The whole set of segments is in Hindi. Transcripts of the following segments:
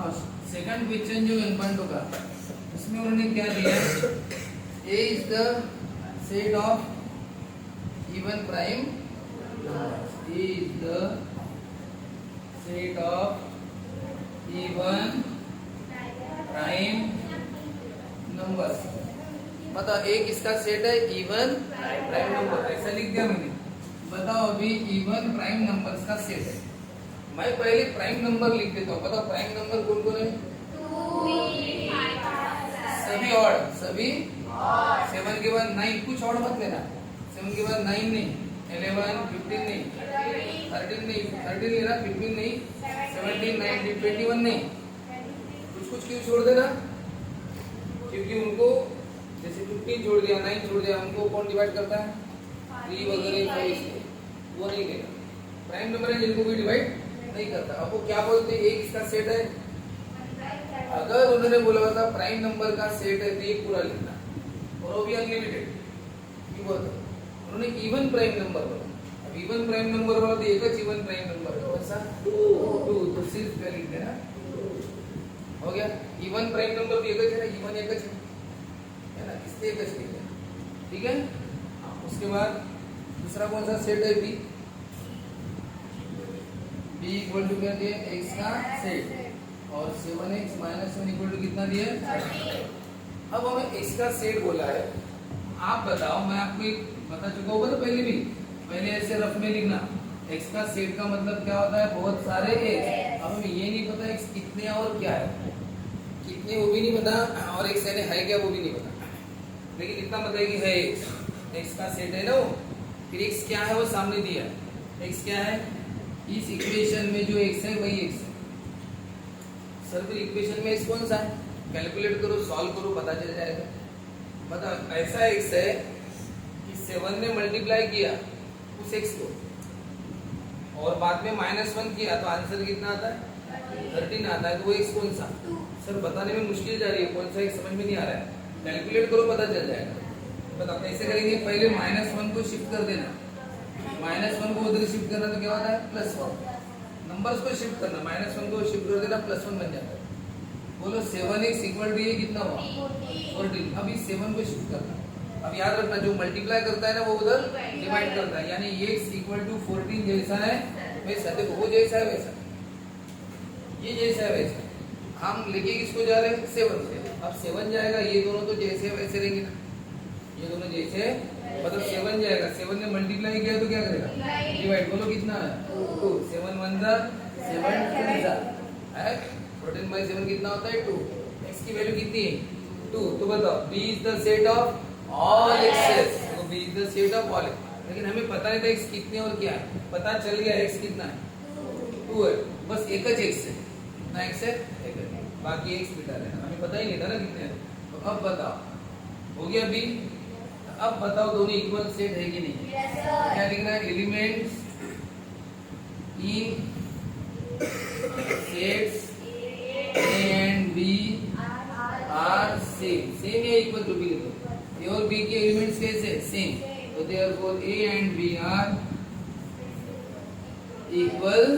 हाँ, सेकंड क्वेश्चन जो 1.2 का, इसमें उन्होंने क्या दिया है, A is the set of even prime, A is the set of even prime numbers. बताओ एक इसका सेट है इवन प्राइम नंबर, ऐसा लिख दिया मैंने। बताओ अभी इवन प्राइम नंबर्स का सेट है। मैं पहले प्राइम नंबर लिख देता हूँ। बताओ प्राइम नंबर कौन कौन है? सभी ऑड, सभी 7 के बाद 9, कुछ ऑड मत लेना। 7 के बाद 9 नहीं, 11, 15 नहीं, 13 नहीं, 13 लेना, 15 नहीं, 17, 19, 21 नहीं। कुछ क्यों छोड़ देना? क्योंकि उनको जैसे 15 छोड़ दिया, 9 छोड़ दिया, उनको कौन डिवाइड करता है? 3 वगैरह, 4, वो नहीं लेगा। प्राइम नंबर है जिनको कोई डिवाइड नहीं करता। अब वो क्या बोलते हैं, एक इसका सेट है। अगर उन्होंने बोला होता प्राइम नंबर का सेट है तो एक पूरा लिखना, और वो भी अनलिमिटेड। क्यों बोलते उन्होंने इवन प्राइम नंबर बोला। अब इवन प्राइम नंबर बोला तो एक ही इवन प्राइम नंबर है, कौन सा? 2। तो सिर्फ क्या लिख देना, हो गया। इवन प्राइम नंबर भी एक है ना, इवन एक है ना, इसलिए एक लिख देना, ठीक है। उसके बाद दूसरा कौन सा सेट है? बी। बी इक्वल टू क्या दिया? एक्स का सेट, और 7x माइनस 1 इक्वल टू कितना दिया? 30। अब हमें एक्स का सेट बोला है। आप बताओ, मैं आपको एक बता चुका होगा तो पहले भी, पहले ऐसे रफ में लिखना। एक्स का सेट का मतलब क्या होता है? बहुत सारे एक्स। अब हमें ये नहीं पता एक्स कितने और क्या है, कितने वो भी नहीं पता, और एक्स यानी है क्या वो भी नहीं पता, लेकिन इतना पता है कि है एक्स का सेट है ना वो। फिर एक्स क्या है वो सामने दिया। एक्स क्या है? इस इक्वेशन में जो एक्स है वही एक्स है। सर फिर इक्वेशन में एक्स कौन सा है? कैलकुलेट करो, सॉल्व करो, पता चल जाएगा। मतलब ऐसा एक्स है कि 7 ने मल्टीप्लाई किया उस एक्स को, और बाद में -1 किया तो आंसर कितना आता है? 13 आता है। तो वो एक्स कौन सा? सर बताने में मुश्किल जा रही है, कौन सा एक्स समझ में नहीं आ रहा है। कैलकुलेट करो, पता चल जाएगा। बताओ कैसे करेंगे? पहले -1 को शिफ्ट कर देना, -1 को उधर शिफ्ट करना तो क्या होता है? +1। नंबर्स को शिफ्ट करना, -1 को शिफ्ट कर देना, +1 बन जाता है। बोलो 7x इक्वल टू ये कितना हुआ? 14। अब इस 7 को शिफ्ट करना। अब याद रखना, जो मल्टीप्लाई करता है ना वो उधर डिवाइड करता है, यानी x इक्वल टू 14 जैसा है वैसा। देखो वो जैसा है वैसा, ये जैसा है वैसा। हम लेके किसको जा रहे हैं? 7 से। अब 7 जाएगा, ये दोनों तो जैसे वैसे रहेंगे ना, ये दोनों जैसे, मतलब 7 जाएगा। 7 ने मल्टीप्लाई किया तो क्या करेगा? डिवाइड। बोलो कितना है? 2। 7 1 जा 7 2 जा, 14/7 कितना होता है? 2। x की वैल्यू कितनी है? 2। तो बताओ b is the set of all x's। तो b is the set of all x। लेकिन हमें पता नहीं था x कितने और क्या है। पता चल गया x कितना है? 2 है। बस एक ही x है ना, x है एक है, बाकी x बिठा लेना, हमें पता ही नहीं था ना कितने हैं। तो अब बताओ हो गया b। अब बताओ दोनों इक्वल सेट है कि नहीं? क्या लिखना है? Elements in sets A and B are same या इक्वल टू? बी लिखो। ए और बी के एलिमेंट्स कैसे? सेम। तो therefore A and B are equal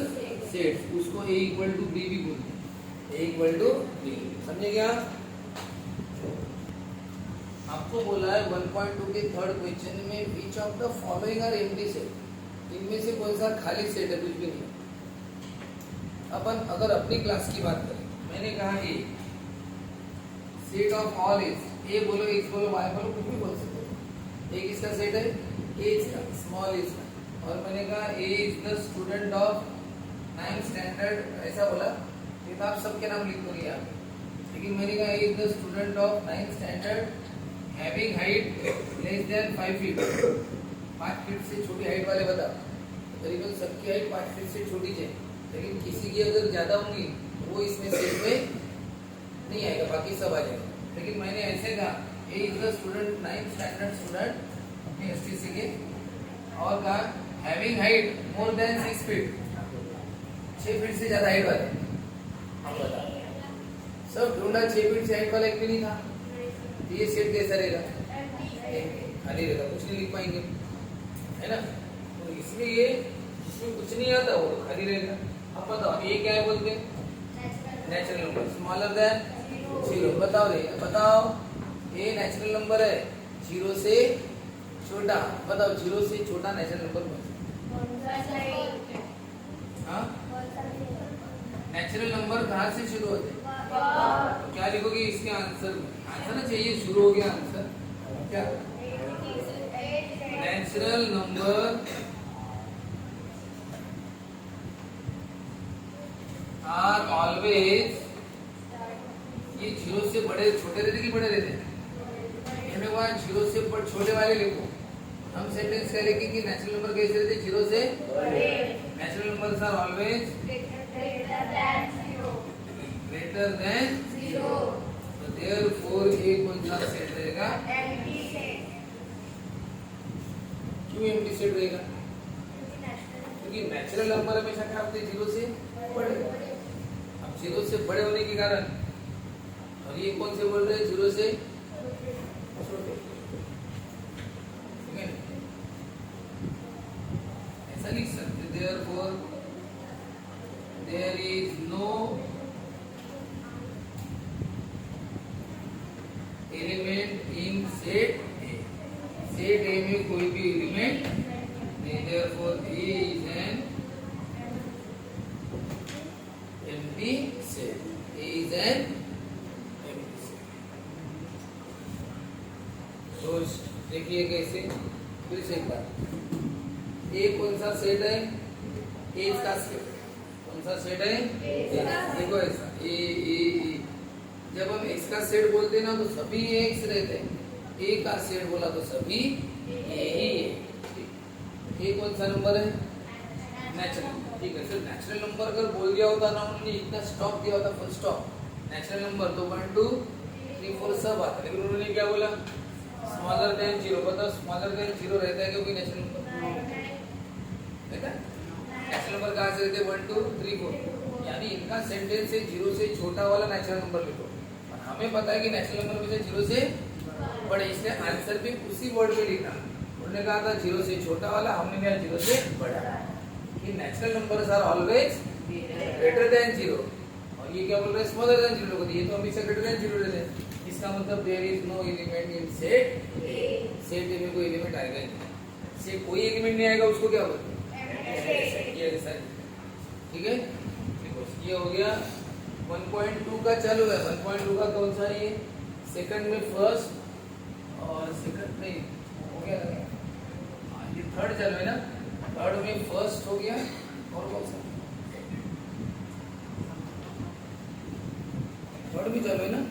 sets. उसको ए इक्वल टू बी भी बोलते हैं, ए इक्वल टू बी। समझे क्या? आपको बोला है 1.2 के थर्ड क्वेश्चन में which of the following are empty set. इनमें से कौन सा खाली सेट है? कुछ भी नहीं। अपन अगर अपनी क्लास की बात करें, मैंने कहा ए सेट ऑफ ऑल एज। ए बोलो, एक्स बोलो, वाई बोलो, कुछ भी बोल सकते हो। ए किसका सेट है? एज का, स्मॉल एज का। और मैंने कहा A is the student of 9th standard, ऐसा बोला। ये तो आप सबके नाम लिख दोगे यहाँ पे, लेकिन मैंने कहा A is the student of 9th standard having height less than 5 feet. 5 feet से छोटी हाइट वाले बता। करीबन सबकी हाइट 5 फीट से छोटी है, लेकिन किसी की अगर ज्यादा होंगी वो इसमें सेट में नहीं आएगा, बाकी सब आ जाएगा। लेकिन मैंने ऐसे कहा A is the student 9th standard student अपने एसटीसी के, और कहा having height more than 6 feet, 6 feet से ज्यादा हाइट वाले। हम बता सब ढूंढा, 6 फीट से हाइट वाला एक भी नहीं था। तो ये सेट कैसा रहेगा? खाली रहेगा, कुछ नहीं लिख पाएंगे, है ना। तो इसलिए इसमें कुछ नहीं आता, वो खाली रहेगा। अब बताओ ए क्या है बोलते? Natural number smaller than 0। बताओ रे, बताओ ये नेचुरल नंबर है 0 से छोटा। बताओ 0 से छोटा नेचुरल नंबर कौन सा? हाँ, नेचुरल नंबर कहाँ से शुरू होते हैं? तो क्या लिखोगे इसके आंसर में? आंसर ना चाहिए, शुरू हो गया आंसर क्या? नेचुरल नंबर आर ऑलवेज, ये 0 से बड़े छोटे रहते कि बड़े रहते हैं? 0 से छोटे वाले लिखो। हम सेंटेंस क्या लिखेंगे? नेचुरल नंबर कैसे रहते? 0 से natural number are always greater than 0। तो देयरफॉर ये कौन सा सेट रहेगा? क्यों एम्प्टी सेट रहेगा? क्योंकि नेचुरल नंबर हमेशा क्या होते हैं? 0 से बड़े। अब 0 से बड़े होने के कारण, और ये कौन से बोल रहे हैं? 0 से छोटे। ऐसा लिख सकते, therefore there is no element in set A. Set A में कोई भी एलिमेंट नहीं, therefore A is an empty set. A is an empty set. तो देखिए कैसे, फिर से एक बार, ए कौन सा सेट है? ए का सेट कौन सा सेट है? देखो ऐसा ए। जब हम एक्स का सेट बोलते हैं ना तो सभी एक्स रहते हैं। ए का सेट बोला तो सभी ए ही है। ए कौन सा नंबर है? नेचुरल। ठीक है, सिर्फ नेचुरल नंबर अगर बोल दिया होता ना, उन्होंने इतना स्टॉप दिया होता, फुल स्टॉप, नेचुरल नंबर तो 1 2 3 4 सब आता, लेकिन उन्होंने क्या बोला? Smaller than 0। बताओ स्मॉलर देन 0 रहता है क्योंकि नेचुरल नंबर रहता है। नेचुरल नंबर कहाँ से रहते हैं? 1 2 3 4। यानी इनका सेंटेंस है 0 से छोटा वाला नेचुरल नंबर लिखो। हमें पता है कि नेचुरल नंबर में से 0 से बड़े, इसलिए आंसर भी उसी वर्ड में लिखना। उन्होंने कहा था 0 से छोटा वाला, हमने कहा 0 से बड़ा। कि natural numbers are always greater than 0। और ये क्या बोल रहे हैं? स्मॉलर देन 0 को। ये तो हमेशा ग्रेटर देन 0 रहते हैं। इसका मतलब there is no element in set A. Set A में कोई एलिमेंट आएगा ही नहीं। से कोई एलिमेंट नहीं आएगा उसको क्या बोलते हैं? ये ऐसा। ठीक है, ये हो गया 1.2 का चालू है। 1.2 का कौन सा है? ये सेकंड में फर्स्ट और सेकंड में हो गया ना, ये थर्ड चालू है ना। थर्ड में फर्स्ट हो गया, और कौन सा? थर्ड में चालू है ना।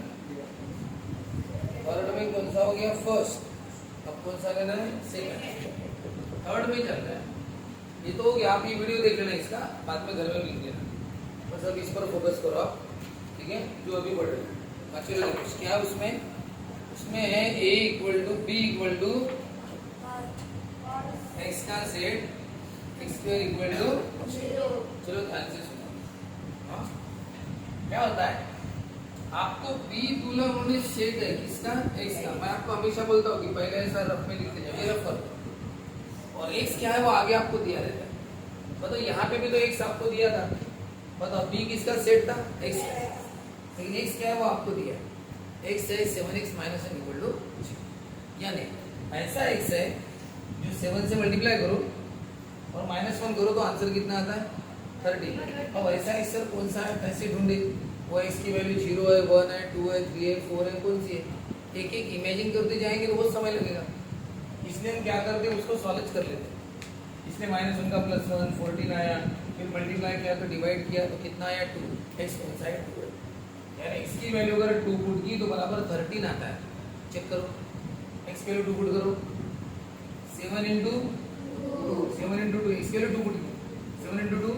थर्ड में कौन सा हो गया? फर्स्ट। अब कौन सा लेना है? सेकंड। थर्ड में चल रहा है। ये तो हो गया। आप ये वीडियो देख लेना, इसका बाद में घर में लिख देना। बस अब इस पर फोकस करो आप, ठीक है, जो अभी बढ़ रहा है। चलो क्या है उसमें? उसमें है a equal to b equal to x का set x square equal to 0। चलो ध्यान से सुनो। हाँ, क्या होता है? आपको b दूल्हा उन्होंने सेट है किसका? एक्स का। मैं आपको हमेशा बोलता हूँ कि पहले ऐसा रफ में लिखते जाओ, ये रफ कर। और एक्स क्या है वो आगे आपको दिया रहता है। बताओ यहाँ पे भी तो एक्स आपको दिया था। बताओ b किसका सेट था? एक्स। लेकिन x क्या है वो आपको दिया। x है 7x माइनस 1 इक्वल टू 0। यानी ऐसा x है जो 7 से मल्टीप्लाई करो और -1 करो तो आंसर कितना आता है? 30। अब ऐसा x सर कौन सा है? कैसे ढूंढे? वो x की वैल्यू 0 है, 1 है, 2 है, 3 है, 4 है, कौन सी है? एक एक इमेजिन करते जाएंगे तो बहुत समय लगेगा। इसलिए हम क्या करते हैं? उसको सॉल्व कर लेते हैं। इसलिए -1 का +1 14 आया, फिर मल्टीप्लाई किया तो डिवाइड किया तो कितना आया? 2। x कौन सा है? 2 है। यानी x की वैल्यू अगर 2 पुट की तो बराबर 13 आता है। चेक करो, x की वैल्यू 2 पुट करो, 7 into 2, 7 into 2, x की वैल्यू 2 पुट की, 7 into 2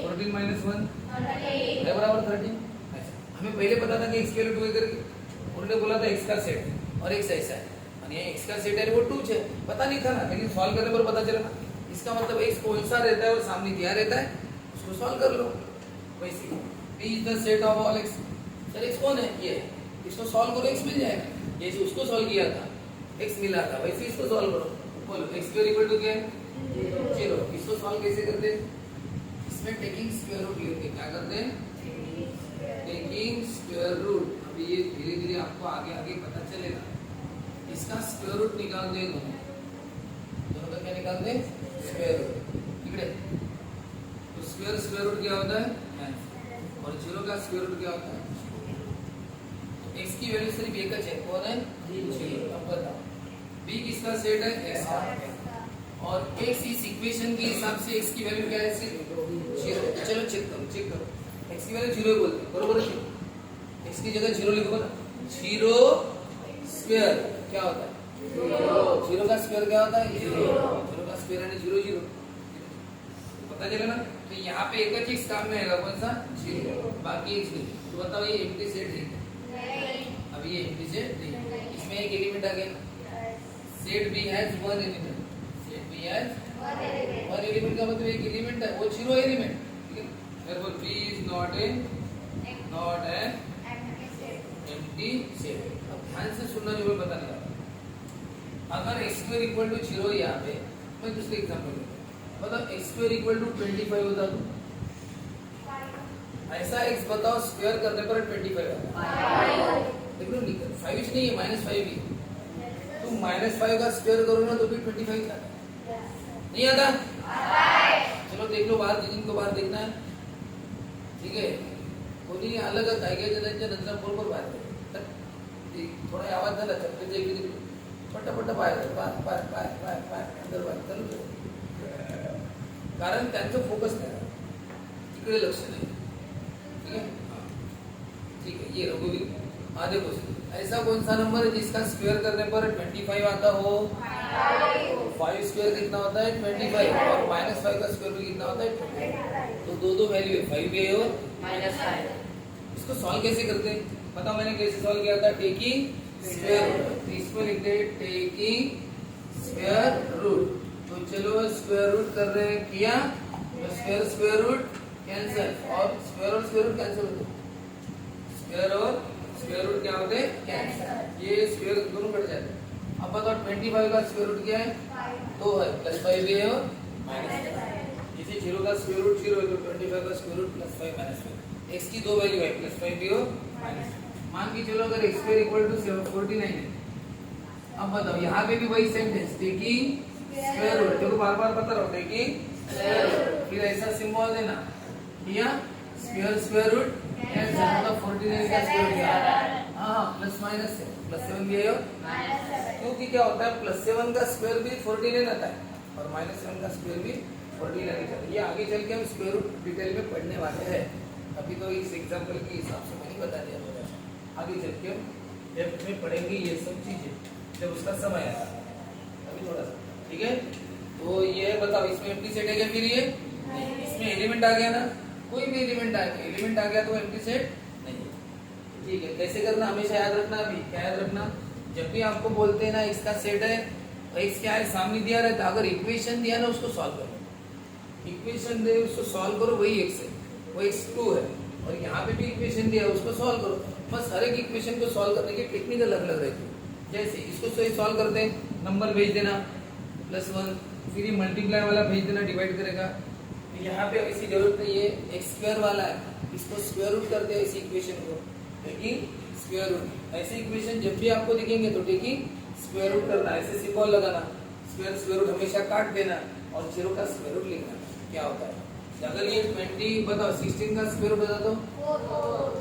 14 minus 1 है बराबर 13। ऐसा हमें पहले पता था कि x की वैल्यू 2 है करके। उन्होंने बोला था x का सेट और x ऐसा है, और ये x का सेट है वो 2 है। पता नहीं था ना, लेकिन सॉल्व करने पर पता चला ना। इसका मतलब x कौन सा रहता है और सामने दिया रहता है, उसको सॉल्व कर लो। वैसे P is the set of all x। Sir x कौन है? ये। इसको सॉल्व करो x मिल जाएगा। जैसे उसको सॉल्व किया था x मिला था, वैसे इसको सॉल्व करो। बोलो x स्क्वायर इक्वल टू क्या है? 0। इसको सॉल्व कैसे करते हैं? इसमें टेकिंग स्क्वायर रूट लेते हैं। क्या करते हैं? निकाल दे, दोनों का क्या निकाल दे, स्क्वायर रूट। इकडे तो स्क्वायर रूट क्या होता है, और 0 का स्क्वायर रूट क्या होता है। x की वैल्यू सिर्फ एक है, कौन है, 0। अब बताओ b किसका सेट है, x का, और x इस इक्वेशन के हिसाब से x की वैल्यू क्या है, सिर्फ 0। चलो चेक करो x की वैल्यू 0 बोलते हैं, बरोबर है, x की जगह 0 लिखो ना। 0 स्क्वायर क्या होता है, 0 का स्क्वायर क्या होता है, 0 का स्क्वायर है 0 0, पता चला ना। तो यहाँ पे एक चीज काम में आएगा, कौन सा, 0, बाकी x नहीं। तो बताओ ये एम्प्टी सेट है, अभी ये एम्प्टी सेट नहीं, इसमें एक एलिमेंट आ गया, set B has one element, set B has one element का मतलब एक एलिमेंट है, वो 0 एलिमेंट, ठीक है। therefore b is not an empty set। अब ध्यान से सुनना जो मैं बताने जा रहा हूं। अगर x स्क्वायर इक्वल टू 0 यहाँ पे, मैं दूसरे एग्जांपल लेता हूं, बताओ x स्क्वायर इक्वल टू 25 होता तो ऐसा x बताओ स्क्वायर करने पर 25 आता है, देखो 5 नहीं है, -5 ही। तुम -5 का स्क्वायर करो ना तो भी 25 आता है, नहीं आता। चलो देख लो बाहर, जिनको बाहर देखना है, ठीक है, कोणी अलग काय काय जणांच्या नंतर बरोबर बाहेर थोडा आवाज झाला चक्कर जे पटापट बाहेर बाहेर अंदर बाहेर चालू, कारण त्यांचं फोकस नाही, तिकडे लक्ष नाही, ठीक है। ठीक है, ये रघुवीर, देखो ऐसा कौन सा नंबर है जिसका स्क्वायर करने पर 25 आता हो, 5 स्क्वायर कितना होता है 25, और -5 का स्क्वायर भी कितना होता है 25। तो दो वैल्यू है, 5 भी है और -5। इसको सॉल्व कैसे करते हैं, बताओ मैंने कैसे सॉल्व किया था, टेकिंग स्क्वायर रूट। इसको लिखते हैं टेकिंग स्क्वायर रूट। तो चलो स्क्वायर रूट कर रहे हैं, किया तो स्क्वायर रूट कैंसिल, और स्क्वायर रूट कैंसिल होते, स्क्वायर और स्क्वायर रूट क्या होते हैं, कैंसिल, ये स्क्वायर दोनों कट जाते हैं। अब बताओ 25 का स्क्वायर रूट क्या है, 2 है, +5 भी है और -5। इसे 0 का स्क्वायर रूट 0 है, तो 25 का स्क्वायर रूट +5 -5। x की दो वैल्यू है, +5 भी और -5। मान के चलो अगर x स्क्वायर इक्वल टू 49 है। अब बताओ यहाँ पे भी वही सेंटेंस, टेकिंग स्क्वायर रूट, देखो बार बार बता रहा हूँ, टेकिंग स्क्वायर रूट, फिर ऐसा सिंबल देना, किया स्क्वायर रूट कैंसिल, मतलब 49 का स्क्वायर किया, हाँ प्लस माइनस है, +7 भी है और क्योंकि क्या होता है +7 का स्क्वायर भी 49 आता है, और -7 का स्क्वायर भी 49 आता है। ये आगे चल के हम स्क्वायर रूट डिटेल में पढ़ने वाले हैं, अभी तो इस एग्जांपल के हिसाब से मैंने बता दिया, आगे चल के हम डेप्थ में पढ़ेंगे ये सब चीजें जब उसका समय आएगा, अभी थोड़ा सा, ठीक है। तो ये बताओ इसमें एम्प्टी सेट है क्या, फिर ये इसमें एलिमेंट आ गया ना, कोई भी एलिमेंट आ गया तो एम्प्टी सेट नहीं है, ठीक है। कैसे करना हमेशा याद रखना, अभी क्या याद रखना, जब भी आपको बोलते हैं ना इसका सेट है, तो x क्या है सामने दिया रहता, अगर इक्वेशन दिया ना उसको सॉल्व करो, इक्वेशन दे उसको सॉल्व करो, वही x है, वो x2 है, और यहाँ पे भी इक्वेशन दिया उसको सॉल्व करो। बस हर एक इक्वेशन को सॉल्व करने की टेक्निक अलग अलग रहती है। जैसे इसको सॉल्व करते हैं, नंबर भेज देना +1, फिर ये मल्टीप्लाई वाला भेज देना, डिवाइड करेगा। यहाँ पे ऐसी जरूरत नहीं है, x स्क्वायर वाला है, इसको स्क्वायर रूट करते हैं इसी इक्वेशन को, टेकिंग स्क्वायर रूट। ऐसे इक्वेशन जब भी आपको दिखेंगे तो टेकिंग स्क्वायर रूट करना, ऐसे सिंबल लगाना, स्क्वायर रूट हमेशा काट देना, और 0 का स्क्वायर रूट लिखना, क्या होता है। अगर ये 20 बताओ 16 का स्क्वायर रूट बता दो,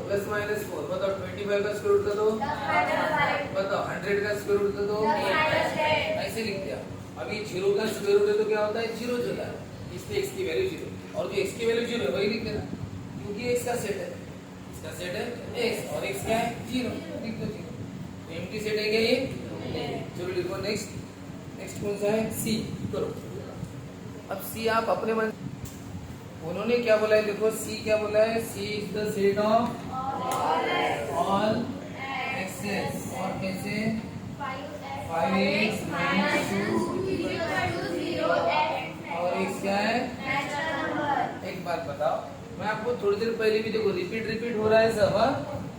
+-4 बताओ, 25 का स्क्वायर रूट बता दो, बताओ 100 का स्क्वायर रूट बता दो, ऐसे लिख दिया। अभी 0 का स्क्वायर रूट है तो क्या होता है 0 होता है, इसलिए x की वैल्यू 0, और जो x की वैल्यू 0 है वही लिख देना, क्योंकि x का सेट है, इसका सेट है x, और x क्या है 0, लिख दो 0। एम्प्टी सेट है क्या ये, चलो लिखो नेक्स्ट कौन सा है, c करो। अब c आप अपने मन, उन्होंने क्या बोला है, देखो c क्या बोला है, c is the set of all x's, और कैसे 5x - 2 और x क्या है, एक बात बताओ, मैं आपको थोड़ी देर पहले भी देखो रिपीट हो रहा है सब,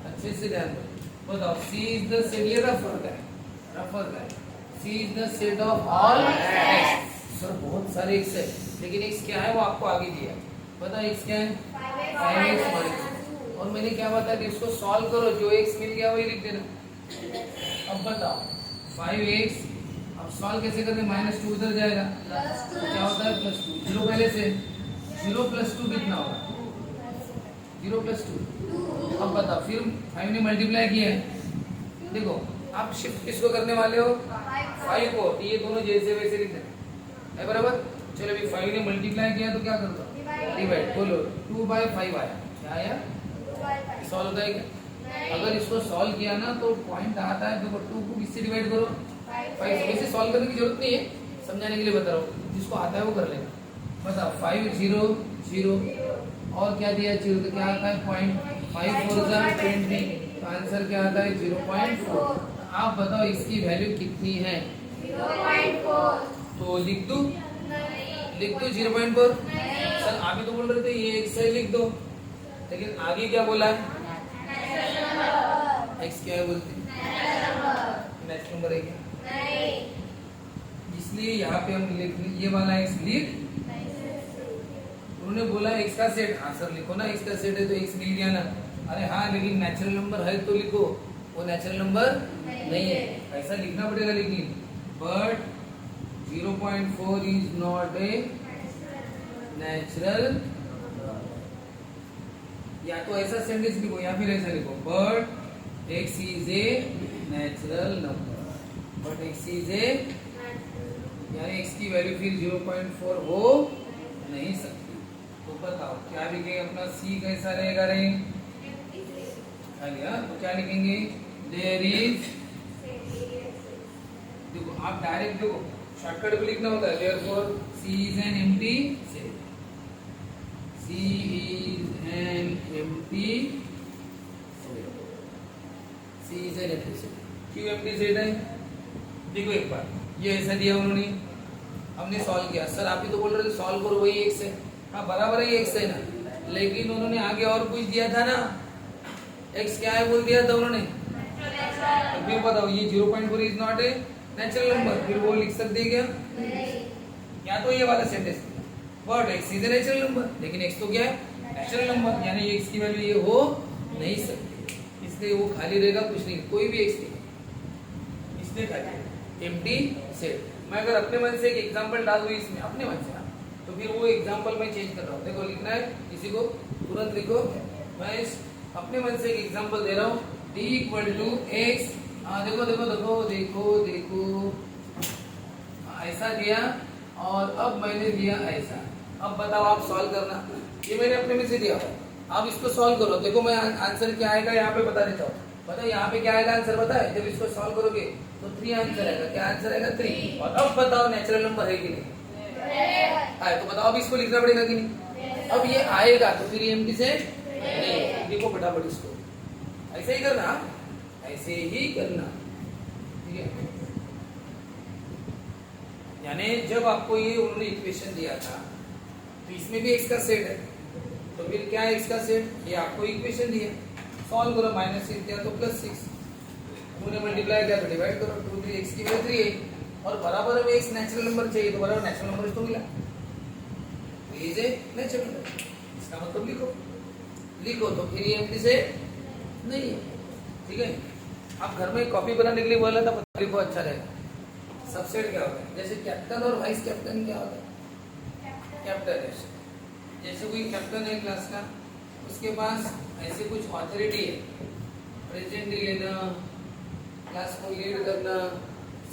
अच्छे से ध्यान दो। बताओ c इज द सेट, ये रफ वर्क है, c is the set of all x। Sir बहुत सारे x है, लेकिन x क्या है वो आपको आगे दिया है, बताओ x क्या है 5x, और मैंने क्या बताया कि इसको सॉल्व करो, जो x मिल गया वही लिख देना। अब बताओ 5x, अब अब सॉल्व कैसे करते हैं, -2 उधर जाएगा तो क्या होता है +2, 0 पहले से, 0 + 2 कितना होगा, 0 + 2। अब बताओ फिर 5 ने मल्टीप्लाई किया है, देखो आप शिफ्ट किसको करने वाले हो, 5 को, तो ये दोनों जैसे वैसे लिखना है बराबर। चलो अभी 5 ने मल्टीप्लाई किया तो क्या करो, डिवाइड, बोलो 2/5 आया, क्या आया, सॉल्व होता है क्या। अगर इसको सॉल्व किया ना तो पॉइंट आता है, देखो 2 को किससे डिवाइड करो, 5 से। वैसे सॉल्व करने की जरूरत नहीं है, समझाने के लिए बता रहा हूँ, जिसको आता है वो कर लेगा। बताओ 5 0 0 और क्या दिया 0, तो क्या आता है पॉइंट, 5 4 20, तो आंसर क्या आता है 0.4। आप बताओ इसकी वैल्यू कितनी है, 0.4। तो लिख दो 0.4। सर आप ही तो बोल रहे थे ये एक सही लिख दो, लेकिन आगे क्या बोला है, एक्स क्या है बोलते हैं, नेचुरल नंबर है क्या, इसलिए यहाँ पे हम लिख, ये वाला एक्स लिख, उन्होंने बोला एक्स का सेट, हाँ सर लिखो ना, एक्स का सेट है तो एक्स मिल गया ना, अरे हाँ लेकिन नेचुरल नंबर है तो लिखो, वो नेचुरल नंबर नहीं है, ऐसा लिखना पड़ेगा। लेकिन but 0.4 is not a natural, या तो ऐसा सेंटेंस लिखो या फिर ऐसा लिखो, but x is a natural number, but x is a, यानी एक्स की वैल्यू फिर 0.4 हो नहीं सकती। तो बताओ क्या लिखेंगे अपना, सी कैसा रहेगा रे, तो क्या लिखेंगे, देयर इज, देखो आप डायरेक्ट देखो शॉर्टकट भी लिखना होता है, therefore C is an empty set, C is an empty set, C is an empty set. क्यों एम्प्टी सेट है, देखो एक बार ये ऐसा दिया उन्होंने, हमने सॉल्व किया, सर आप ही तो बोल रहे थे सॉल्व करो वही एक्स है, हाँ बराबर है ये एक्स है ना, लेकिन उन्होंने आगे और कुछ दिया था ना, एक्स क्या है बोल दिया था उन्होंने, तो फिर बताओ ये 0.4 is not a natural number, फिर वो लिख सकते हैं क्या, या तो ये वाला sentence, but x is a natural number, लेकिन एक्स तो क्या है नेचुरल नंबर, यानी एक्स की वैल्यू ये हो नहीं सकती, इसलिए वो खाली रहेगा, कुछ नहीं, कोई भी एक्स नहीं, इसलिए खाली एम्प्टी सेट। मैं अगर अपने मन से एक एग्जांपल डाल दूं इसमें, अपने मन से, तो फिर वो एग्जांपल मैं चेंज कर रहा हूँ, देखो लिखना है किसी को तुरंत लिखो, मैं अपने मन से एक एग्जांपल दे रहा हूँ, d = x, देखो देखो देखो देखो देखो, ऐसा दिया और अब मैंने दिया ऐसा, अब बताओ आप सॉल्व करना, ये मैंने अपने में से दिया, आप इसको सॉल्व करो, देखो मैं आंसर क्या आएगा यहाँ पे बता देता हूँ, बताओ यहाँ पे क्या आएगा आंसर, बताए जब इसको सॉल्व करोगे तो 3 आंसर आएगा, क्या आंसर आएगा 3, और अब बताओ नेचुरल नंबर है कि नहीं, तो बताओ अब इसको लिखना पड़ेगा कि नहीं, अब ये आएगा तो फिर एम्प्टी सेट नहीं, लिखो फटाफट इसको, ऐसे ही करना, ऐसे ही करना, ठीक है। यानी जब आपको ये उन्होंने इक्वेशन दिया था तो इसमें भी एक्स का सेट है, तो फिर क्या है एक्स का सेट, ये आपको इक्वेशन दिया, सॉल्व करो, -6 दिया तो +6, उन्होंने मल्टीप्लाई किया तो डिवाइड करो, 2 3 एक्स की वैल्यू 3 है, और बराबर में एक्स नेचुरल नंबर चाहिए, तो बराबर नेचुरल नंबर इसको मिला, इज ए नेचुरल नंबर, इसका मतलब लिखो तो फिर ये एम्प्टी सेट नहीं है, ठीक है। आप घर में कॉपी बनाने के लिए बोला था, लिखो अच्छा रहेगा। सबसेट क्या होता है, जैसे कैप्टन और वाइस कैप्टन क्या होता है, कैप्टन है, जैसे कोई कैप्टन है क्लास का, उसके पास ऐसे कुछ ऑथोरिटी है, प्रेजेंट लेना, क्लास को लीड करना,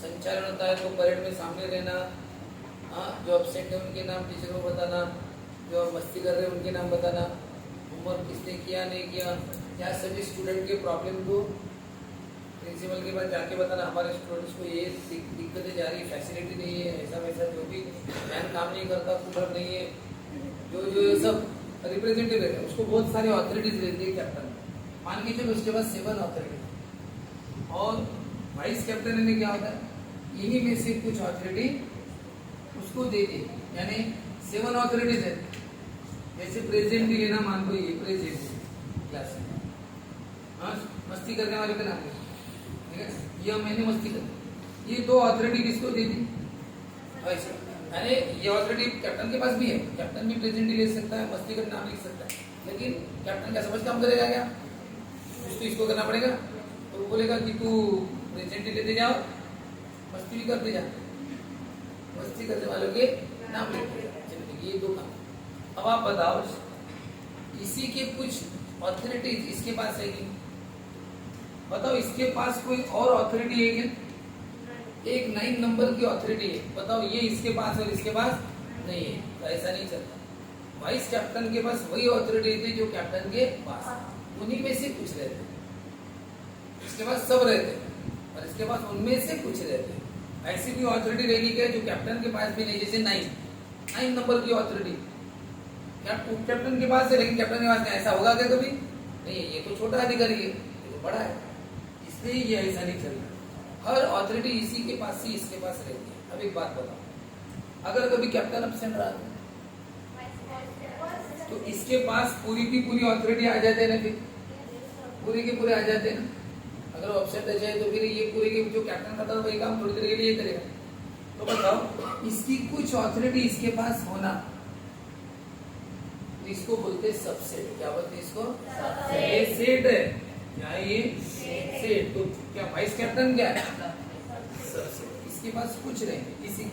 संचालन होता है तो परेड में सामने रहना, जो अपसेंट है उनके नाम टीचर को बताना, जो मस्ती कर रहे हैं उनके नाम बताना, होमवर्क किसने किया नहीं किया, या सभी स्टूडेंट के प्रॉब्लम को प्रिंसिपल के पास जाके बताना, हमारे स्टूडेंट्स को ये दिक्कतें जा रही है, फैसिलिटी नहीं है, ऐसा वैसा, जो भी फैन काम नहीं करता, कूलर नहीं है, जो सब रिप्रेजेंटेटिव है, उसको बहुत सारी ऑथोरिटीज रहती है कैप्टन, मान के चलो उसके पास 7 ऑथोरिटी, और वाइस कैप्टन ने क्या होता है, यही में से कुछ ऑथोरिटी उसको दे दी, यानी 7 ऑथोरिटीज है, जैसे प्रेजेंट ही लेना, मान लो ये प्रेजेंट क्लास में, मस्ती करने वाले का नाम है, ठीक है, ये मैंने मस्ती कर, ये 2 ऑथोरिटी किसको दे दी, ऐसे, यानी ये ऑथोरिटी कैप्टन के पास भी है, कैप्टन भी प्रेजेंट ही ले सकता है, मस्ती का नाम लिख सकता है, लेकिन कैप्टन क्या समझ काम करेगा क्या, कुछ तो इसको करना पड़ेगा, तो वो बोलेगा कि तू प्रेजेंट ही लेते जाओ, मस्ती भी करते जा, मस्ती करने वालों के नाम लिख दिया। चलिए देखिए ये 2 काम। अब आप बताओ इसी के कुछ ऑथोरिटीज इसके पास है कि बताओ, इसके पास कोई और ऑथोरिटी है क्या? एक 9 नंबर की ऑथोरिटी है, बताओ ये इसके पास और इसके पास नहीं है, तो ऐसा नहीं चलता। वाइस कैप्टन के पास वही ऑथोरिटी थी जो कैप्टन के पास, उन्हीं में से कुछ रहते, इसके पास सब रहते और इसके पास उनमें से कुछ रहते। ऐसी भी ऑथोरिटी रहेगी क्या जो कैप्टन के पास भी नहीं, जैसे 9 नंबर की ऑथोरिटी कैप्टन के पास है लेकिन कैप्टन के पास नहीं, ऐसा होगा क्या कभी? नहीं, ये तो छोटा अधिकारी है, ये तो बड़ा है, इसलिए ये ऐसा नहीं चलता। हर ऑथोरिटी इसी के पास ही इसके पास रहती है। अब एक बात बताओ, अगर कभी कैप्टन अपसेंट रहा तो इसके पास पूरी की पूरी ऑथोरिटी आ जाते ना, फिर पूरे के पूरे आ जाते ना। अगर वो अपसेंट रह जाए तो फिर ये पूरे के जो कैप्टन करता था वही काम थोड़ी देर के लिए करेगा। तो बताओ इसकी कुछ ऑथोरिटी इसके पास होना, तो इसको बोलते हैं सबसेट। क्या बोलते हैं इसको? ये सेट है। क्या है ये? सेट। तो क्या वाइस कैप्टन क्या है? सबसेट। इसके पास कुछ रहेंगे इसी।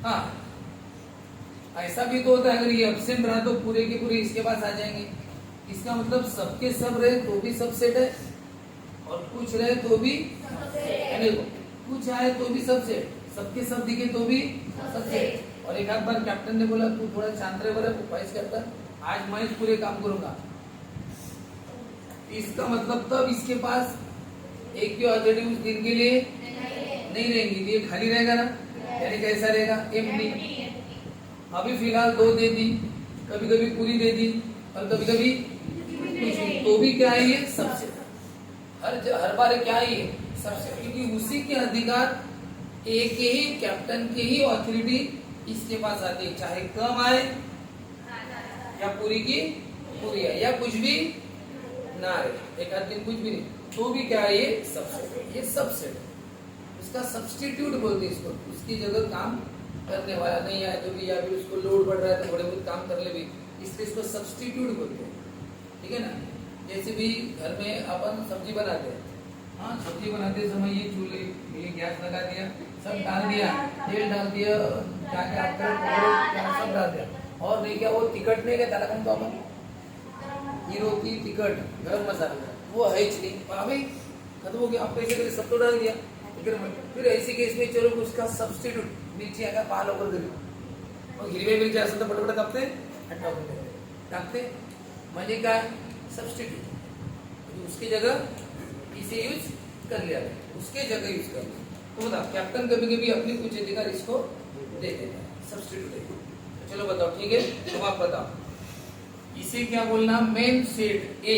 हाँ, ऐसा भी तो होता है, अगर ये एब्सेंट रहा तो पूरे के पूरे इसके पास आ जाएंगे। इसका मतलब सबके सब रहे तो भी सबसेट है और कुछ रहे तो भी सबसेट। कुछ आए तो भी सबसेट, सबके सब दिखे तो भी सबसेट। और एक आध बार कैप्टन ने बोला तू थोड़ा शांत रहे, बोला वाइस कैप्टन आज मैं पूरे काम करूंगा, इसका मतलब तब इसके पास एक भी ऑथोरिटी उस दिन के लिए नहीं रहेंगी, ये खाली रहेगा ना, यानी कैसा रहेगा? एम्प्टी। अभी फिलहाल 2 दे दी, कभी कभी पूरी दे दी और कभी कभी कुछ नहीं, तो भी क्या है ये? सबसेट। हर बार क्या है ये? सबसेट, क्योंकि उसी के अधिकार एक ही कैप्टन के ही ऑथोरिटी इसके पास आती है, चाहे कम आए या पूरी की पूरी आए या कुछ भी ना रहे, एक आध दिन कुछ भी नहीं, तो भी क्या है ये? सबसेट। ये सबसेट उसका सब्स्टिट्यूट बोलते हैं इसको, उसकी जगह काम करने वाला नहीं आए तो भी, या फिर उसको लोड बढ़ रहा है तो थोड़े बहुत काम कर ले भी, इसलिए इसको सब्स्टिट्यूट बोलते हैं। ठीक है ना? जैसे भी घर में अपन सब्जी बनाते हैं, हाँ सब्जी बनाते समय ये चूल्हे ये गैस लगा दिया, सब डाल दिया, तेल डाल दिया, क्या क्या सब डाल दिया, और नहीं क्या वो तिखट नहीं क्या त्याला म्हणतो आपण हीरोती तिखट गरम मसाला, वो है नहीं, अभी खत्म हो गया, आप पैसे के सब तो डाल दिया। फिर ऐसी केस में चलो उसका सब्स्टिट्यूट मिरची का पाल वगैरे दिली, मग हिरव्या मिरची असेल तर पटपट कापते टाकते, म्हणजे काय? सब्स्टिट्यूट, उसकी जगह इसे यूज कर लिया, उसके जगह यूज कर लिया। तो बताओ कैप्टन कभी कभी अपने कुछ अधिकार इसको दे देता है, सब्स्टिट्यूट। तो चलो बताओ, ठीक है? तो आप बताओ इसे क्या बोलना? मेन सेट ए,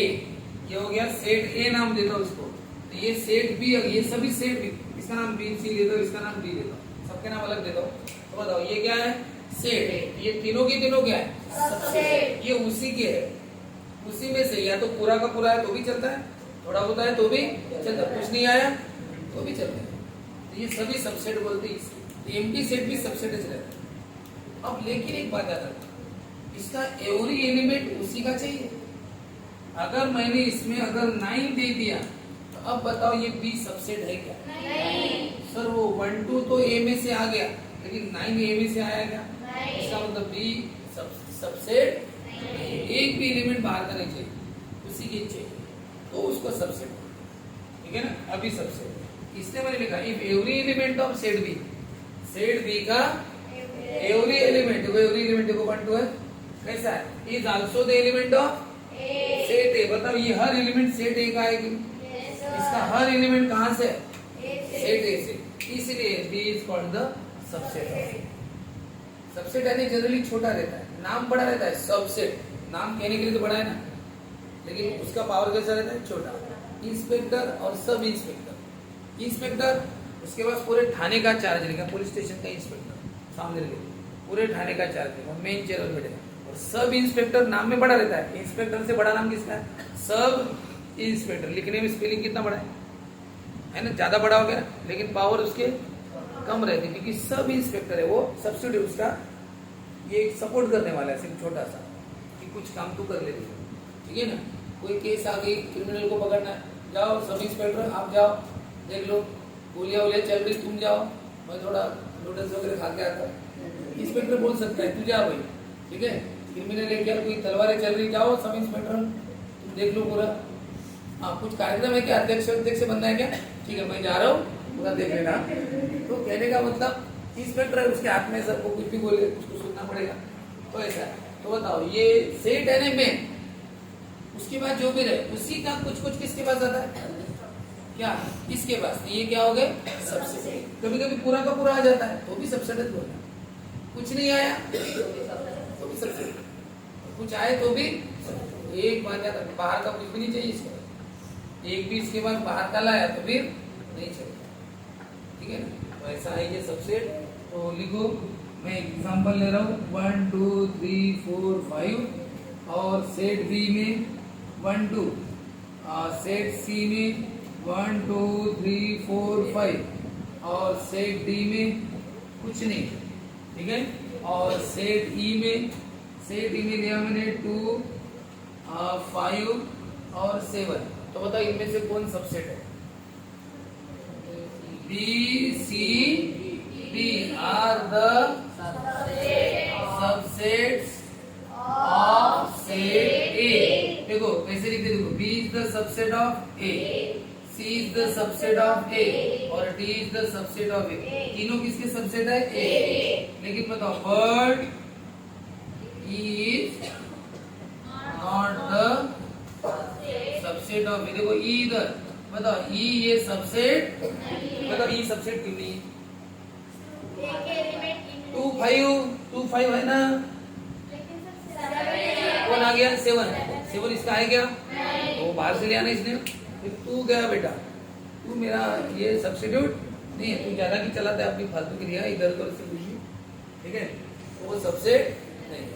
ये हो गया सेट ए, नाम देता हूं इसको। तो ये सेट बी, ये सभी सेट बी, इसका नाम बी सी देता हूं, इसका नाम डी देता हूं, सबके नाम अलग देता हूं। तो बताओ ये क्या है? सेट। ये तीनों के तीनों क्या है? सबसेट। ये उसी के है, उसी में से या तो पूरा का पूरा है तो भी चलता है, थोड़ा होता है तो भी चलता है, कुछ नहीं आया तो भी चलता है। तो ये सभी सबसेट बोलते हैं। एम्प्टी सेट भी सबसेट रहता है। अब लेकिन एक बात आता है, इसका एवरी एलिमेंट उसी का चाहिए। अगर मैंने इसमें अगर 9 दे दिया तो अब बताओ ये बी सबसेट है क्या? नहीं। सर वो 1 2 तो ए में से आ गया, लेकिन 9 ए में से आया क्या? नहीं। इसका मतलब बी सबसेट नहीं। एक भी एलिमेंट बाहर का नहीं चाहिए, उसी के चाहिए, तो उसको सबसेट। ठीक है ना? अभी सबसेट इसलिए मैंने लिखा if every element of set B का एवरी एलिमेंट देखो 1 2 है, कैसा है? Is also the element of set A. बताओ ये हर एलिमेंट सेट ए का है कि? इसका हर एलिमेंट कहां से? सेट ए से, इसलिए B is called the subset. Subset यानी जनरली छोटा रहता है, नाम बड़ा रहता है। सबसेट नाम कहने के लिए तो बड़ा है ना, लेकिन उसका पावर कैसा रहता है? छोटा। इंस्पेक्टर और सब इंस्पेक्टर, इंस्पेक्टर उसके पास पूरे थाने का चार्ज रहेगा, पुलिस स्टेशन का इंस्पेक्टर सामने रहेगा, पूरे थाने का चार्ज रहेगा, मेन चेयर पर बैठेगा। और सब इंस्पेक्टर नाम में बड़ा रहता है, इंस्पेक्टर से बड़ा नाम किसका है? Sub inspector. लिखने में स्पेलिंग कितना बड़ा है ना? ज्यादा बड़ा हो गया, लेकिन पावर उसके कम रहती है, क्योंकि सब इंस्पेक्टर है, वो सब्सिट्यूट उसका ये सपोर्ट करने वाला है, सिर्फ छोटा सा कि कुछ काम तो कर लेते। ठीक है ना? कोई केस आ गई, क्रिमिनल को पकड़ना है, जाओ सब इंस्पेक्टर आप जाओ, देख लो गोलियां वोलियां चल रही, तुम जाओ मैं थोड़ा नूडल्स वगैरह खा के आता हूँ। इंस्पेक्टर बोल सकता है तू जा भाई, ठीक है, क्रिमिनल है क्या, कोई तलवारें चल रही, जाओ सब इंस्पेक्टर तुम देख लो पूरा। हाँ कुछ कार्यक्रम है क्या, अध्यक्ष अध्यक्ष बनना है क्या, ठीक है मैं जा रहा हूँ पूरा देख लेना। तो कहने का मतलब इंस्पेक्टर है, उसके हाथ में सबको कुछ भी बोले उसको सुनना पड़ेगा, तो ऐसा है। तो बताओ ये सेठ है ना में, उसके बाद जो भी रहे उसी का कुछ कुछ किसके पास आता है, क्या किसके पास, ये क्या हो गए सबसे। कभी कभी पूरा का पूरा आ जाता है तो भी सबसेट बोलना, कुछ नहीं आया तो भी सबसे, कुछ आए तो भी एक बार जाता, बाहर का कुछ भी नहीं चाहिए इसको, एक भी इसके बाद बाहर का लाया तो फिर नहीं चलेगा, ठीक है ना। तो ऐसा है ये सबसेट। तो लिखो, मैं एग्जांपल ले रहा हूँ 1 2 3 4 5 और सेट बी में 1 2, सेट सी में 1 2 3 4 5 और सेट डी में कुछ नहीं, ठीक है। और सेट ई में लिया मैंने 2 5 और 7। तो बताओ इनमें से कौन सबसेट है, B C D are the subsets of set A. देखो कैसे लिखते, देखो B is the subset of A, C is the subset of A और D is the subset of A. तीनों किसके सबसेट है, ए। लेकिन बताओ bird is not the subset of A. देखो ई इधर, बताओ ई ये सबसेट, बताओ ई सबसेट क्यों नहीं, 2 5 है ना, कौन आ गया 7 इसका है क्या, तो बाहर से ले आना इसने, फिर तू गया बेटा, तू मेरा ये सब्स्टिट्यूट नहीं है, तू ज्यादा की चलाता है अपनी फालतू की लिया इधर उधर से कुछ, ठीक है, तो वो सबसेट नहीं।